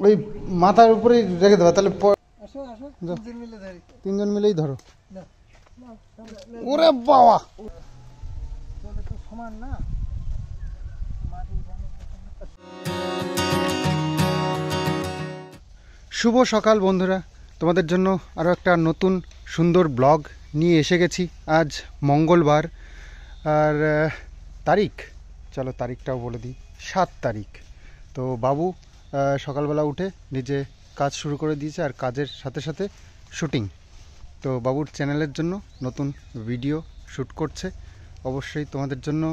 ওই মাথার উপরেই রেখে দেবা, তাহলে তিনজন মিলেই ধরো। ওরে বাবা, সমান না। শুভ সকাল বন্ধুরা, তোমাদের জন্য আরও একটা নতুন সুন্দর ব্লগ নিয়ে এসে গেছি। আজ মঙ্গলবার, আর তারিখ, চলো তারিখটাও বলে দিই, 7 তারিখ। তো বাবু সকালবেলা উঠে নিজে কাজ শুরু করে দিয়েছে, আর কাজের সাথে সাথে শুটিং। তো বাবুর চ্যানেলের জন্য নতুন ভিডিও শ্যুট করছে। অবশ্যই তোমাদের জন্য,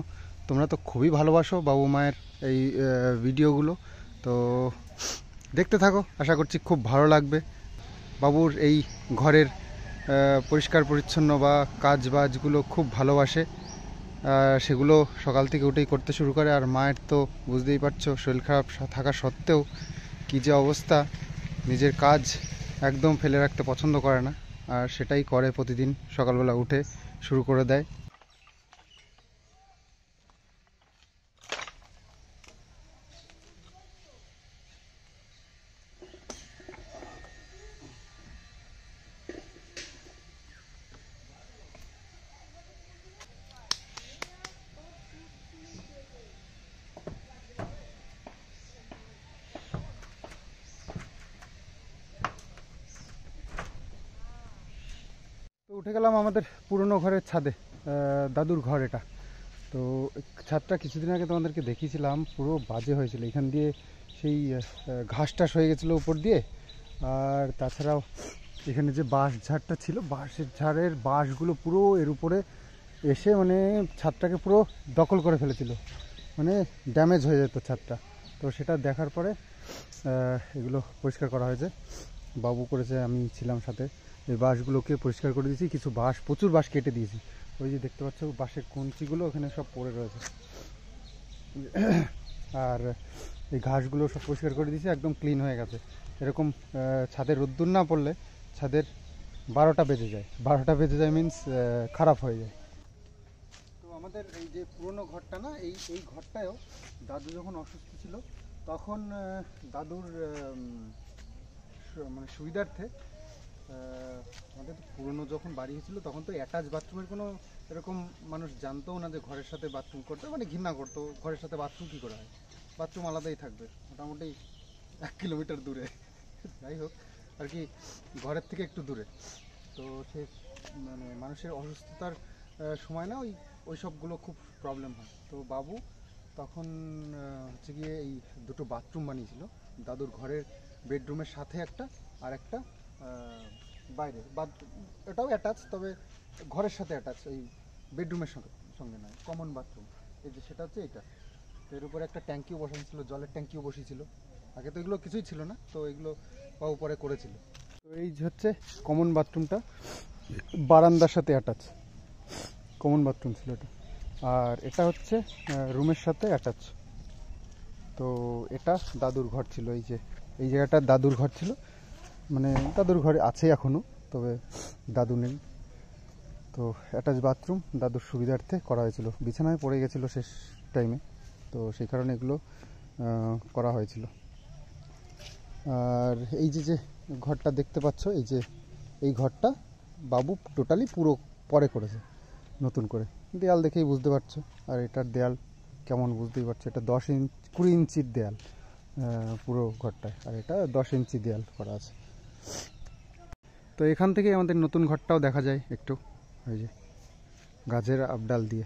তোমরা তো খুবই ভালোবাসো বাবু মায়ের এই ভিডিওগুলো, তো দেখতে থাকো, আশা করছি খুব ভালো লাগবে। বাবুর এই ঘরের পরিষ্কার পরিচ্ছন্ন বা কাজ বাজগুলো খুব ভালোবাসে, সেগুলো সকাল থেকে উঠেই করতে শুরু করে। আর মায়ের তো বুঝতেই পারছো, শরীর খারাপ থাকা সত্ত্বেও কী যে অবস্থা, নিজের কাজ একদম ফেলে রাখতে পছন্দ করে না, আর সেটাই করে প্রতিদিন সকালবেলা উঠে শুরু করে দেয়। তো উঠে গেলাম আমাদের পুরনো ঘরের ছাদে, দাদুর ঘর এটা। তো ছাদটা কিছুদিন আগে তোমাদেরকে দেখিয়েছিলাম, পুরো বাজে হয়েছিল। এখান দিয়ে সেই ঘাস টাস হয়ে গেছিলো উপর দিয়ে, আর তাছাড়াও এখানে যে বাঁশ ঝাড়টা ছিল, বাঁশের ঝাড়ের বাঁশগুলো পুরো এর উপরে এসে মানে ছাদটাকে পুরো দখল করে ফেলেছিল, মানে ড্যামেজ হয়ে যেত ছাদটা। তো সেটা দেখার পরে এগুলো পরিষ্কার করা হয়েছে, বাবু করেছে, আমি ছিলাম সাথে। এই বাঁশগুলোকে পরিষ্কার করে দিয়েছি, কিছু বাঁশ, প্রচুর বাঁশ কেটে দিয়েছি। ওই যে দেখতে পাচ্ছ বাঁশের কঞ্চিগুলো ওখানে সব পড়ে রয়েছে, আর এই ঘাসগুলো সব পরিষ্কার করে দিয়েছি, একদম ক্লিন হয়ে গেছে। এরকম ছাদের রোদ্দুর না পড়লে ছাদের 12টা বেজে যায়, 12টা বেজে যায় মিন্স খারাপ হয়ে যায়। তো আমাদের এই যে পুরনো ঘরটা না, এই ঘরটায়ও দাদু যখন অসুস্থ ছিল তখন দাদুর মানে সুবিধার্থে আমাদের তো পুরনো যখন বাড়ি হয়েছিল তখন তো অ্যাটাচ বাথরুমের কোনো এরকম মানুষ জানতও না যে ঘরের সাথে বাথরুম করতে, মানে ঘৃণা করতো, ঘরের সাথে বাথরুম কী করে হয়, বাথরুম আলাদাই থাকবে, মোটামুটি 1 কিলোমিটার দূরে, যাই হোক আর কি, ঘরের থেকে একটু দূরে। তো সে মানে মানুষের অসুস্থতার সময় না ওই সবগুলো খুব প্রবলেম হয়। তো বাবু তখন হচ্ছে গিয়ে এই দুটো বাথরুম বানিয়েছিল দাদুর ঘরের, বেডরুমের সাথে একটা, আর একটা বাইরে বাথরুম, এটাও অ্যাটাচ, তবে ঘরের সাথে অ্যাটাচ, এই বেডরুমের সঙ্গে নয়, কমন বাথরুম। এই যে সেটা হচ্ছে এইটা। তো এর উপরে একটা ট্যাঙ্কিও বসানো ছিল, জলের ট্যাঙ্কিও বসিয়েছিল। আগে তো এগুলো কিছুই ছিল না, তো এগুলো বাবু পরে করেছিল। তো এই হচ্ছে কমন বাথরুমটা, বারান্দার সাথে অ্যাটাচ কমন বাথরুম ছিল এটা। আর এটা হচ্ছে রুমের সাথে অ্যাটাচ। তো এটা দাদুর ঘর ছিল, এই যে এই জায়গাটা দাদুর ঘর ছিল, মানে দাদুর ঘরে আছে এখনও, তবে দাদু নেই। তো অ্যাটাচ বাথরুম দাদুর সুবিধার্থে করা হয়েছিল, বিছানায় পড়ে গেছিলো শেষ টাইমে, তো সেই কারণে এগুলো করা হয়েছিল। আর এই যে ঘরটা দেখতে পাচ্ছ, এই ঘরটা বাবু টোটালি পুরো পরে করেছে নতুন করে, দেয়াল দেখেই বুঝতে পারছো। আর এটার দেয়াল কেমন বুঝতেই পারছো, এটা 20 ইঞ্চির দেয়াল পুরো ঘরটায়, আর এটা 10 ইঞ্চি দেয়াল করা আছে। তো এখান থেকে আমাদের নতুন ঘরটাও দেখা যায় একটু, ওই যে গাছের আবডাল দিয়ে,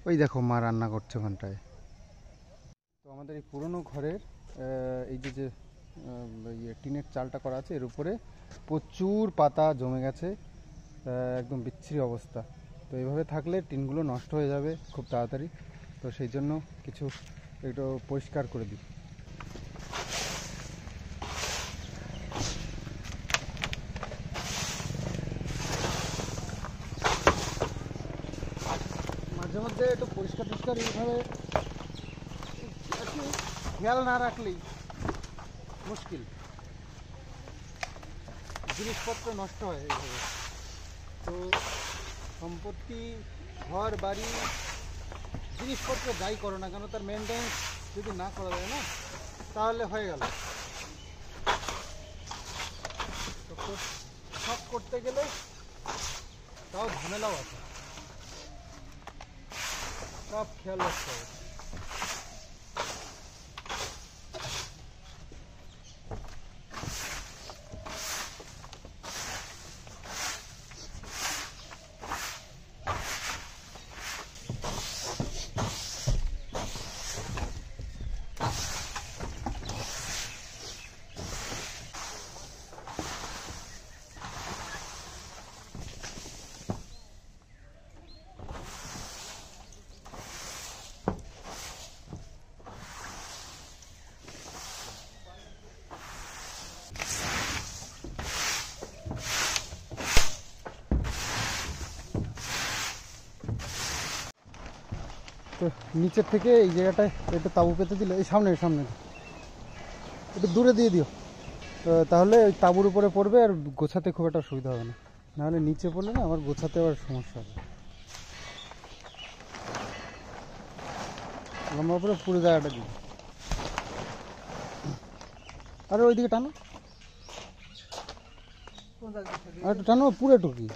ওই দেখো মা রান্না করছে ওখানটায়। তো আমাদের এই পুরনো ঘরের এই যে টিনের চালটা করা আছে, এর উপরে প্রচুর পাতা জমে গেছে, একদম বিচ্ছিরি অবস্থা। তো এইভাবে থাকলে টিনগুলো নষ্ট হয়ে যাবে খুব তাড়াতাড়ি, তো সেই জন্য কিছু একটু পরিষ্কার করে দিই। মাঝে মধ্যে একটু পরিষ্কার এইভাবে খেয়াল না রাখলেই মুশকিল, জিনিসপত্র নষ্ট হয় এইভাবে। তো সম্পত্তি, ঘর বাড়ি, জিনিসপত্র যাই করো না কেন তার মেনটেন্স যদি না করা যায় না তাহলে হয়ে গেল। তো সব করতে গেলে তাও ঝামেলাও আছে, সব খেয়াল রাখতে হবে। তো নিচের থেকে এই জায়গাটায় একটু তাঁবু পেতে দিলে, এই সামনে সামনে একটু দূরে দিয়ে দিও, তো তাহলে ওই তাঁবুর উপরে পড়বে আর গোছাতে খুব একটা সুবিধা হবে না, নাহলে নিচে পড়লে না আমার গোছাতে আবার সমস্যা হবে। লম্বা উপরে পুরো জায়গাটা দিই, আরে ওইদিকে টানো, আর একটু টানো পুরো টুকি।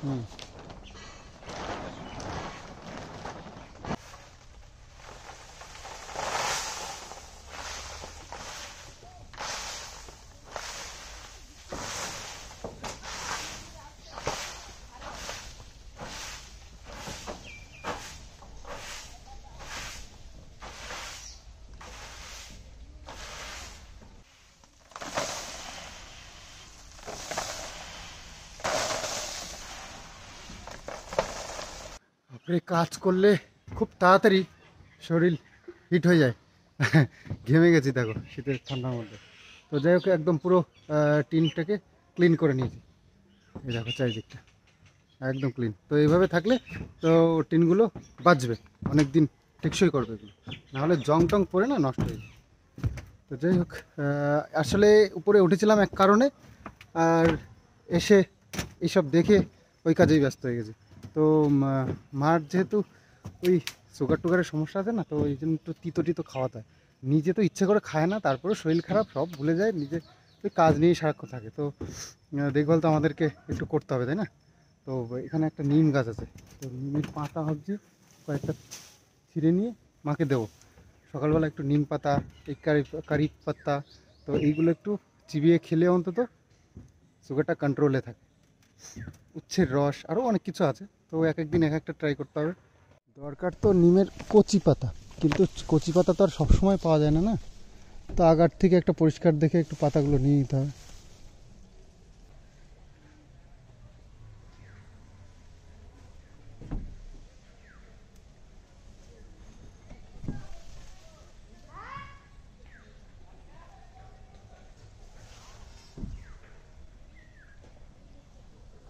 হুম, কাজ করলে খুব তাড়াতাড়ি শরীর হিট হয়ে যায়। ঘেমে গেছি দেখো শীতের ঠান্ডার মধ্যে। তো যাই হোক একদম পুরো টিনটাকে ক্লিন করে নিয়েছি, এই দেখো চারিদিকটা একদম ক্লিন। তো এইভাবে থাকলে তো টিনগুলো বাঁচবে, অনেক দিন টেকসই করবে এগুলো, নাহলে জং টং পড়ে না নষ্ট হয়ে যায়। তো যাই হোক আসলে উপরে উঠেছিলাম এক কারণে, আর এসে এইসব দেখে ওই কাজেই ব্যস্ত হয়ে গেছি। তো মার যেহেতু ওই সুগার টুগারের সমস্যা আছে না, তো ওই জন্য একটু তিতো টিতো খাওয়াতে হয়। নিজে তো ইচ্ছে করে খায় না, তারপরে শরীর খারাপ সব ভুলে যায়, নিজে ওই কাজ নিয়েই সারাক্ষণ থাকে। তো দেখভাল তো আমাদেরকে একটু করতে হবে, তাই না? তো এখানে একটা নিম গাছ আছে, তো নিমের পাতা ভাবছি কয়েকটা ছিঁড়ে নিয়ে মাকে দেবো। সকালবেলা একটু নিম পাতা, এই কারি পাতা, তো এইগুলো একটু চিবিয়ে খেলে অন্তত সুগারটা কন্ট্রোলে থাকে। উচ্ছের রস, আরও অনেক কিছু আছে, তো এক একদিন এক একটা ট্রাই করতে হবে। দরকার তো নিমের কচি পাতা, কিন্তু কচি পাতা তো আর সবসময় পাওয়া যায় না, না? তো আগার থেকে একটা পরিষ্কার দেখে একটু পাতাগুলো নিয়ে নিতে হবে।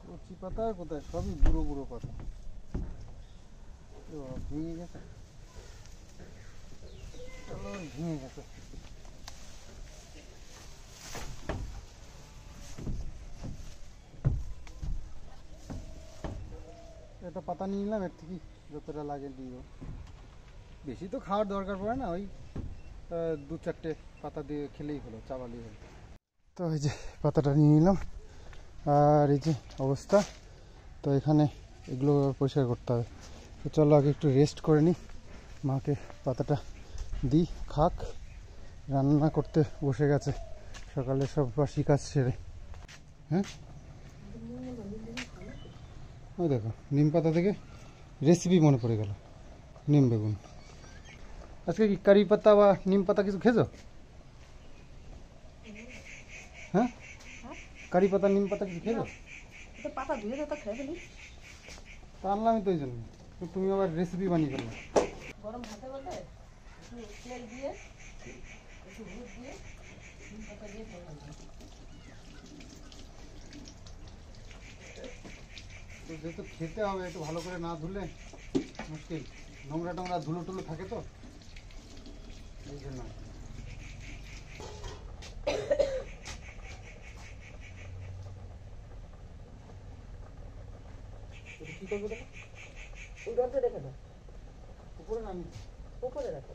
কচি পাতা কোথায়, সবই বুড়ো বুড়ো পাতা, ভেঙে গেছে, চলো ভেঙে গেছে। একটা পাতা নিয়ে নিলাম, এর থেকে যতটা লাগে দিব, বেশি তো খাওয়ার দরকার পড়ে না, ওই দু চারটে পাতা দিয়ে খেলেই হলো, চাবালেই হলো। তো এই যে পাতাটা নিয়ে নিলাম, আর এই যে অবস্থা। তো এখানে এগুলো পরিষ্কার করতে হবে। তো চলো আগে একটু রেস্ট করে নিই, মাকে পাতাটা দিই খাক। রান্না করতে বসে গেছে সকালে সব বাসি কাজ সেরে। হ্যাঁ ওই দেখো নিম পাতা থেকে রেসিপি মনে পড়ে গেল, নিম বেগুন। আজকে কি কারি পাতা বা নিম পাতা কিছু খেয়েছো? হ্যাঁ কারি পাতা নিম পাতা কিছু খেয়েছো? পাতা ধুয়ে তো খেয়ে ফেলি, তা আনলামই তো, ওই জন্য তুমি আবার রেসিপি বানিয়ে ফেললে। গরম ভাতে বলতে একটু তেল দিয়ে একটু হলুদ দিয়ে নিম পাতা দিয়ে খেয়ে তো যেহেতু খেতে হবে, একটু ভালো করে না ধুলে মুশকিল, নোংরা টোংরা ধুলো টুলো থাকে তো এই জন্য। কি করবো দেখো, ওই রডটা রেখে দাও, উপরে নামি। উপরে রাখো।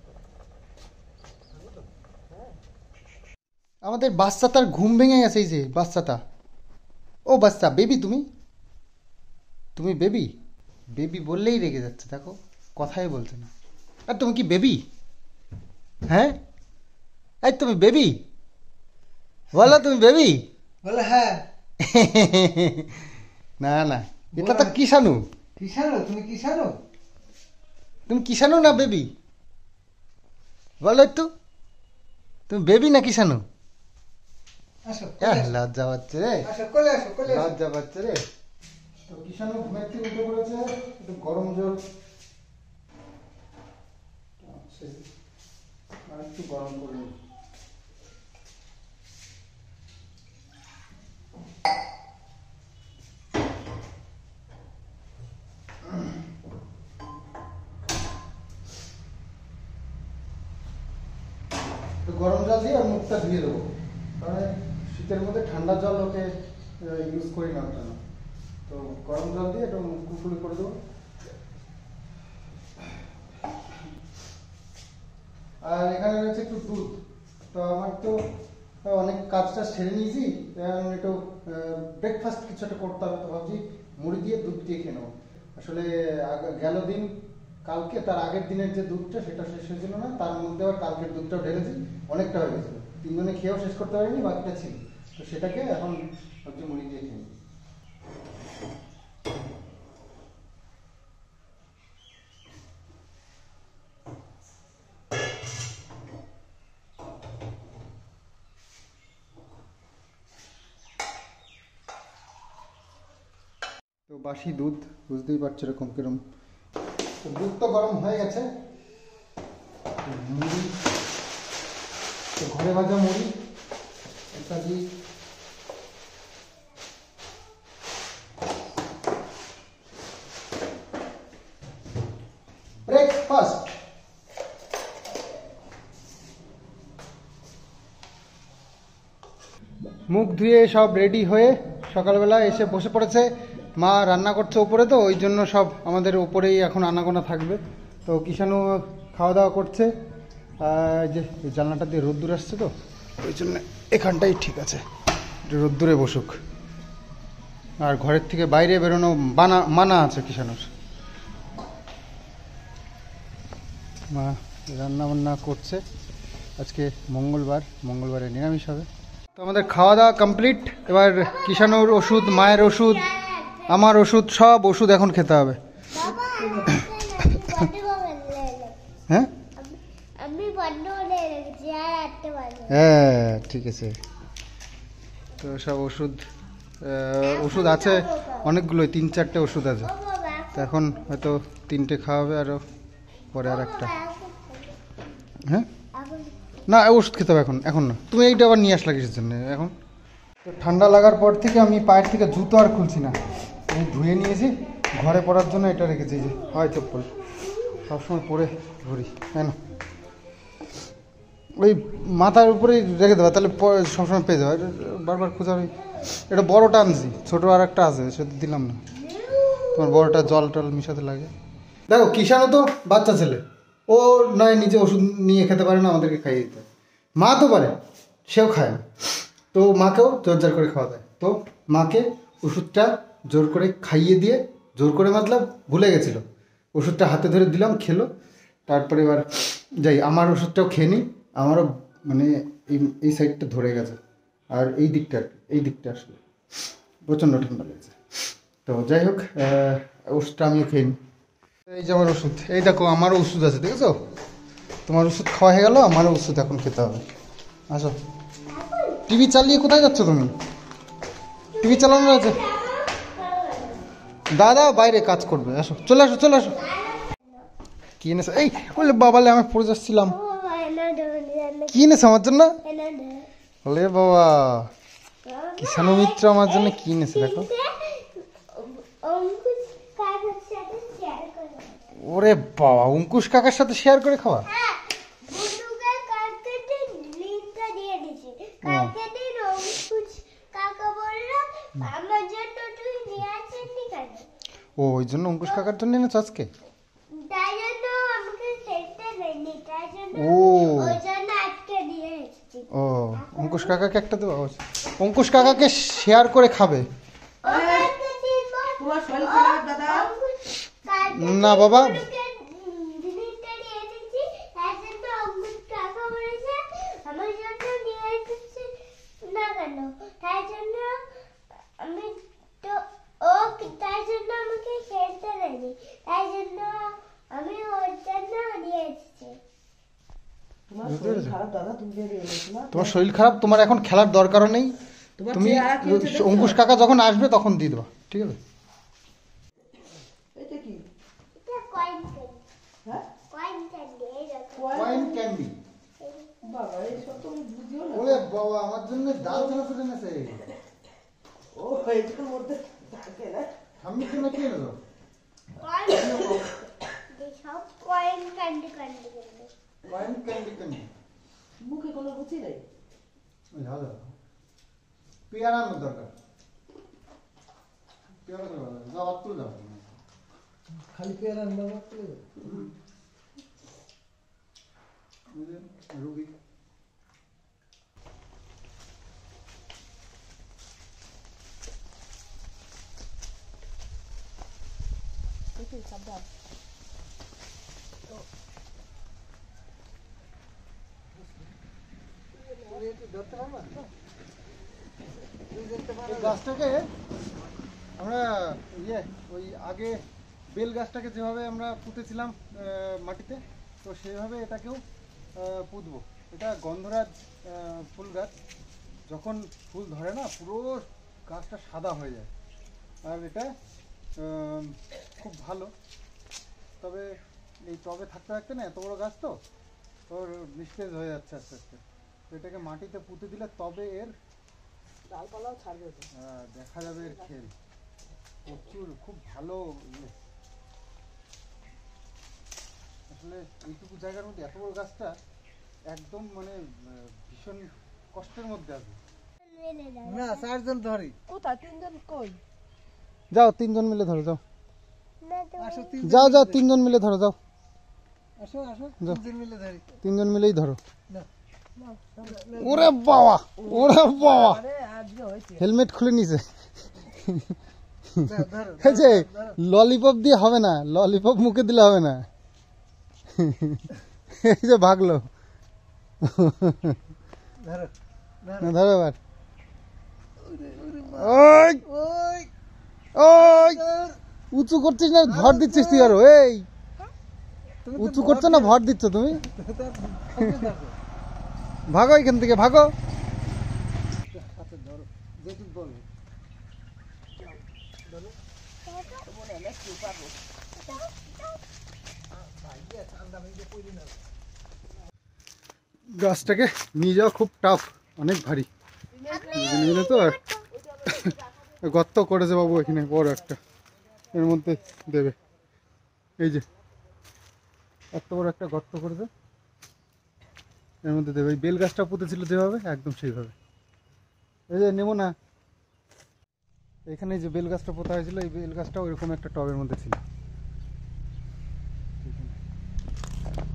হ্যাঁ আমাদের বাচ্চাটার ঘুম ভেঙে গেছে, এই যে বাচ্চাটা। ও বাচ্চা, বেবি তুমি? তুমি বেবি? বেবি বললেই রেগে যাচ্ছে, দেখো কথাই বলছে না। আর তুমি কি বেবি? হ্যাঁ, এই তুমি বেবি? বলো তুমি বেবি? বলে হ্যাঁ। না না, এটা তো কিষাণু। কিষাণু? তুমি কিষাণু? তুমি কিষাণু না বেবি? বলো একটু, তুমি বেবি না কিষাণু? আসো লজ্জা পাচ্ছে রে, আসো, কোলে আসো, কোলে আসো। লজ্জা পাচ্ছে রে। তো কিষাণু ঘুমের থেকে উঠে পড়েছে, একটু গরম জল আর একটু গরম করে নিই। তো গরম জল দিয়ে আর মুখটা ধুয়ে দেবো, কারণ শীতের মধ্যে ঠান্ডা জল ওকে ইউজ করি না কেন। তো গরম জল দিয়ে একটু মুখ কুকুলি করে দেবো। আর এখানে রয়েছে একটু দুধ। তো আমার তো অনেক কাজটা সেরে নিয়েছি, এখন একটু ব্রেকফাস্ট কিছু একটা করতে হবে। তো ভাবছি মুড়ি দিয়ে দুধ দিয়ে খেয়ে নেবো। আসলে গেল দিন, কালকে তার আগের দিনের যে দুধটা সেটা শেষ হয়েছিল না, তার মধ্যে আবার কালকের দুধটাও ঢেলেছি, অনেকটা হয়ে গেছিলো। 3 জনে খেয়েও শেষ করতে পারিনি, বাকিটা ছিল। তো সেটাকে এখন ভাবছি মুড়ি দিয়ে খেয়ে নিই। তো বাসি দুধ, বুঝতেই পারছো এরকম কিরম। তো দুধ তো গরম হয়ে গেছে। মুড়ি, তো ঘরে ভাজা মুড়ি এটা দিই। ব্রেকফাস্ট। মুখ ধুয়ে সব রেডি হয়ে সকালবেলা এসে বসে পড়েছে। মা রান্না করছে ওপরে, তো ওই জন্য সব আমাদের ওপরেই এখন আনাগোনা থাকবে। তো কিষাণু খাওয়া দাওয়া করছে, যে জানলাটা দিয়ে রোদ্দুর আসছে, তো ওই জন্য এখানটাই ঠিক আছে, রোদ্দুরে বসুক। আর ঘরের থেকে বাইরে বেরোনো মানা আছে কিষাণুর। মা রান্না বান্না করছে, আজকে মঙ্গলবারে নিরামিষ হবে। তো আমাদের খাওয়া দাওয়া কমপ্লিট। এবার কিষাণুর ওষুধ, মায়ের ওষুধ, আমার ওষুধ, সব ওষুধ এখন খেতে হবে। হ্যাঁ হ্যাঁ ঠিক আছে। তো সব ওষুধ আছে অনেকগুলোই, 3-4টে ওষুধ আছে। তো এখন হয়তো 3টে খাওয়াবে, আরও পরে আর একটা। হ্যাঁ না, ওষুধ খেতে হবে এখন না। তুমি এইটা আবার নিয়ে আসলা কিসের জন্য এখন? তো ঠান্ডা লাগার পর থেকে আমি পায়ের থেকে জুতো আর খুলছি না, আমি ধুয়ে নিয়েছি। ঘরে পরার জন্য এটা রেখেছি, যে হয় চপ্পল সবসময় পরে ঘুরি, তাই না? ওই মাথার উপরেই রেখে দেওয়া, তাহলে সবসময় পেয়ে যাবে। বারবার খোঁজা, ওই এটা বড়টা আনছি, ছোটো আর একটা আছে, সেটা দিলাম না। তোমার বড়টা জল টল মিশাতে লাগে। দেখো কিষাণু তো বাচ্চা ছেলে, ও নয় নিজে ওষুধ নিয়ে খেতে পারে না, আমাদেরকে খাইয়ে দিতে। মা তো পারে, সেও খায় না। তো মাকেও জোর করে খাওয়া দেয়। তো মাকে ওষুধটা জোর করে খাইয়ে দিয়ে, জোর করে মতলব ভুলে গেছিলো, ওষুধটা হাতে ধরে দিলাম, খেলো। তারপরে এবার যাই আমার ওষুধটাও খেয়ে নিই। আমারও মানে এই সাইডটা ধরে গেছে, আর এই দিকটা আসলে প্রচণ্ড ঠান্ডা লেগেছে। তো যাই হোক, ওষুধটা আমিও খেয়ে নিই। এই যে আমার ওষুধ, এই দেখো আমারও ওষুধ আছে, দেখেছো? তোমার ওষুধ খাওয়া হয়ে গেল, আমারও ওষুধ এখন খেতে হবে। আসো। টিভি চালিয়ে কোথায় যাচ্ছ তুমি? টিভি চালানো আছে, দাদা বাইরে কাজ করবে। আসো, চলে আসো। কি এনেছো? এই বলে বাবালে, আমি পড়ে যাচ্ছিলাম। কি এনেছো আমার জন্য? বলে বাবা, কিষাণু মিত্র আমার জন্য কি এনেছে দেখো। ওরে বাবা, অঙ্কুশ কাকার সাথে শেয়ার করে খাওয়া। ও ওই জন্য অঙ্কুশ কাকার জন্য এনেছো আজকে? তাই জন্য আমাকে খেলতে দেয়নি, তাই জন্য ও ওই জন্য আজকে দিয়ে এসেছি। ও অঙ্কুশ কাকাকে একটা দেবো। অঙ্কুশ কাকাকে শেয়ার করে খাবে। ওদেরকে দিব, তোমার শরীর খারাপ দাদা? না বাবা, জিনিসটা নিয়ে এসেছি, তাই জন্য অঙ্কুশ কাকা বলেছে আমার জন্য নিয়ে এসেছি না কেন, তাই জন্য আমি তো তাই জন্য আমাকে খেলতে দেয়নি, তাই জন্য আমি ওর জন্য নিয়ে এসেছি। তোমার শরীর খারাপ দাদা, তুমি যে এনেছো না? তোমার শরীর খারাপ, তোমার এখন খেলার দরকারও নেই। তোমার তুমি চেহারা কি হচ্ছে দেখছো? অঙ্কুশ কাকা যখন আসবে তখন দিয়ে দেবা, ঠিক আছে? এটা কি? এটা কয়েন ক্যান্ডি, হ্যাঁ? কয়েন ক্যান্ডি এই দেখো। Coin candy. বাবা এইসব তো আমি বুঝিও না। ওরে বাবা, আমার জন্য ডাল ছানা করে এনেছে। ও এইটার মধ্যে থাকে না? আমি কেন কি এনেছো? কয়েন সব coin candy candy candy. Coin candy candy. মুখে কোনো রুচি নেই। ওই ভালো। পেয়ারা আমার দরকার। পেয়ারা তো ভালো। যাও আপ তুলে দাও। খালি পেয়ারা নেবো তো। রুগী। দেখি সাবধান। ধরতে পারবা? এই গাছটাকে আমরা ওই আগে বেল গাছটাকে যেভাবে আমরা পুঁতেছিলাম মাটিতে, তো সেইভাবে এটাকেও পুঁতবো। এটা গন্ধরাজ ফুল গাছ। যখন ফুল ধরে না, পুরো গাছটা সাদা হয়ে যায়। আর এটা খুব ভালো। তবে এই টবে থাকতে থাকতে না, এত বড় গাছ তো ওর নিস্তেজ হয়ে যাচ্ছে আস্তে আস্তে। তো এটাকে মাটিতে পুঁতে দিলে তবে এর ডালপালাও ছাড়বে তো। দেখা যাবে এর খেল। প্রচুর, খুব ভালো ইয়ে। আসলে এইটুকু জায়গার মধ্যে এত বড় গাছটা একদম মানে ভীষণ কষ্টের মধ্যে আছে। না, 4 জন ধরি। কোথায় তিনজন কই? যাও 3 জন মিলে ধরো, যাও না তো আসো 3 যাও যাও 3 জন মিলে ধরো, যাও আসো আসো যাও। 3 জন মিলে ধরি। 3 জন মিলেই ধরো। না। ওরে বাবা, ওরে বাবা, আরে আজকে হয়েছে। হেলমেট খুলে নিছে। ধরো এই যে ললিপপ দিয়ে হবে না, ললিপপ মুখে দিলে হবে না। এই যে ভাগলো। ধরো না, ধরো এবার। ওই ওই ওই উঁচু করছিস না, ভর দিচ্ছিস তুই আরো। এই তুমি উঁচু করছো না, ভর দিচ্ছ তুমি। ধরো। ভাগো এখান থেকে, ভাগো। আচ্ছা ধরো, যেটুক বলবো। গাছটাকে নিয়ে যাওয়া খুব টাফ, অনেক ভারী। নিয়ে তো আর গর্ত করেছে বাবু এখানে বড় একটা, এর মধ্যে দেবে। এই যে এত বড় একটা গর্ত করেছে, এর মধ্যে দেবে। এই বেল গাছটা পুঁতেছিল যেভাবে, একদম সেইভাবে। এই যে নেবো না, এখানে যে বেল গাছটা পোতা হয়েছিল, এই বেল গাছটা ওইরকম একটা টবের মধ্যে ছিল।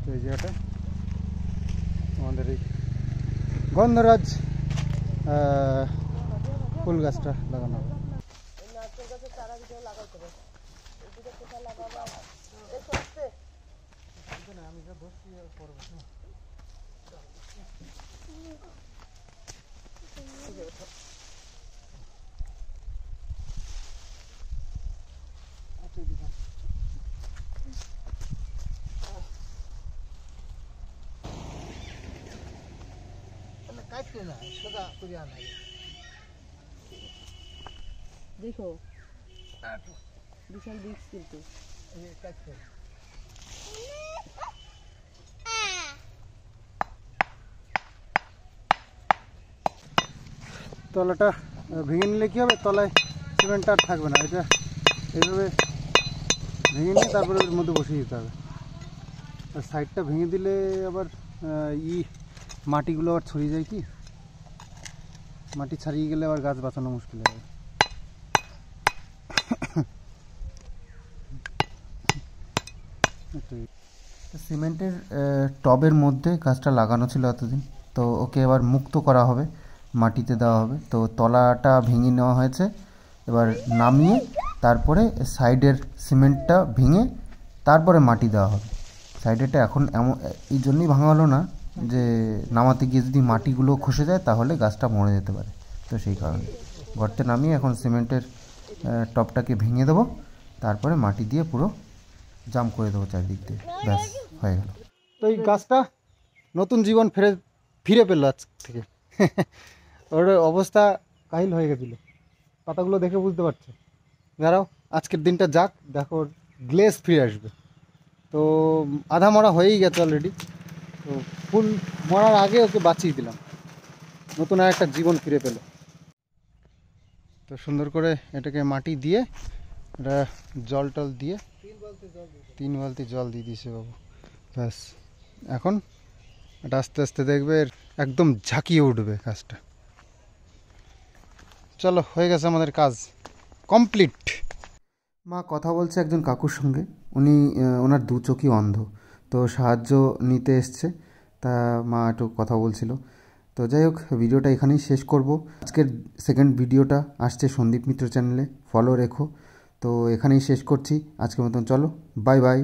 তো এই জায়গাটা আমাদের এই গন্ধরাজ ফুল গাছটা লাগানো হবে। নারকেল গাছের চারা ভিতরে লাগাইতে হবে। এই দুটো কোথায় লাগাবো? একটু আসতে। আমি যা ধরছি করবো না। কাটতে না, সোজা করে আনা। দেখো বিশাল রিস্ক কিন্তু। কাটতে তলাটা ভেঙে নিলে কি হবে, তলায় সিমেন্ট আর থাকবে না। এটা এইভাবে ভেঙে নিয়ে তারপরে ওর মধ্যে বসিয়ে দিতে হবে। আর সাইডটা ভেঙে দিলে আবার মাটিগুলো আবার ছড়িয়ে যায়। কি মাটি ছাড়িয়ে গেলে আবার গাছ বাঁচানো মুশকিল হবে। সিমেন্টের টবের মধ্যে গাছটা লাগানো ছিল এতদিন, তো ওকে এবার মুক্ত করা হবে, মাটিতে দেওয়া হবে। তো তলাটা ভেঙে নেওয়া হয়েছে, এবার নামিয়ে তারপরে সাইডের সিমেন্টটা ভেঙে তারপরে মাটি দেওয়া হবে। সাইডেরটা এখন এমন এই জন্যই ভাঙা হলো না যে নামাতে গিয়ে যদি মাটিগুলো খসে যায় তাহলে গাছটা মরে যেতে পারে, তো সেই কারণে গর্তে নামিয়ে এখন সিমেন্টের টবটাকে ভেঙে দেবো, তারপরে মাটি দিয়ে পুরো জাম করে দেবো চারিদিক দিয়ে, ব্যাস হয়ে গেল। তো এই গাছটা নতুন জীবন ফিরে পেল আজ থেকে। ওর অবস্থা কাহিল হয়ে গেছিলো, পাতাগুলো দেখে বুঝতে পারছে। দাঁড়াও, আজকের দিনটা যাক, দেখো ওর গ্লেজ ফিরে আসবে। তো আধা মরা হয়েই গেছে অলরেডি, তো ফুল মরার আগে ওকে বাঁচিয়ে দিলাম, নতুন আর একটা জীবন ফিরে পেল। তো সুন্দর করে এটাকে মাটি দিয়ে, এটা জল টল দিয়ে 3 বালতি জল দিয়ে দিয়েছে বাবু, ব্যাস। এখন এটা আস্তে আস্তে দেখবে একদম ঝাঁকিয়ে উঠবে কাজটা। চলো, হয়ে গেছে আমাদের কাজ কমপ্লিট। মা কথা বলছে একজন কাকুর সঙ্গে, উনি ওনার 2 চোখই অন্ধ, তো সাহায্য নিতে এসছে, তা মা একটু কথা বলছিল। তো যাই হোক, ভিডিওটা এখানেই শেষ করব। আজকের সেকেন্ড ভিডিওটা আসছে সন্দীপ মিত্র চ্যানেলে, ফলো রেখো। তো এখানেই শেষ করছি আজকের মতন, চলো বাই বাই।